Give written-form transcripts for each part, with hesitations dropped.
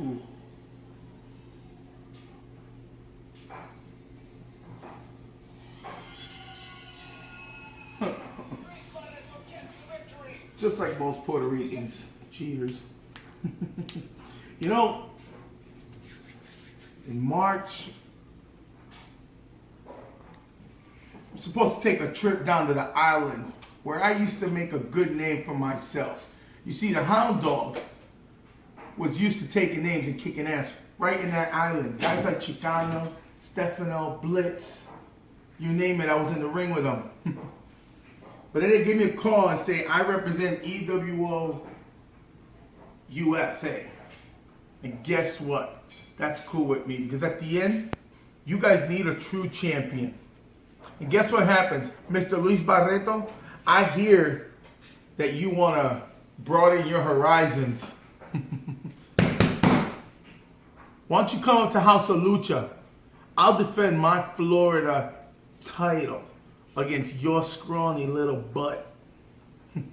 Ooh. Just like most Puerto Ricans, cheaters. You know, in March, I'm supposed to take a trip down to the island where I used to make a good name for myself. You see, the Hound Dog was used to taking names and kicking ass right in that island. Guys like Chicano, Stefano, Blitz, you name it, I was in the ring with them. But then they give me a call and say, I represent EWO-USA. And guess what? That's cool with me, because at the end, you guys need a true champion. And guess what happens? Mr. Luis Barreto, I hear that you want to broaden your horizons. Why don't you come up to House of Lucha? I'll defend my Florida title against your scrawny little butt. And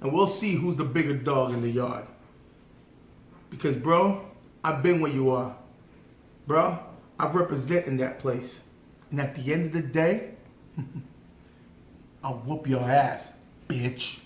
we'll see who's the bigger dog in the yard. Because, bro, I've been where you are. Bro, I've represented that place. And at the end of the day, I'll whoop your ass, bitch.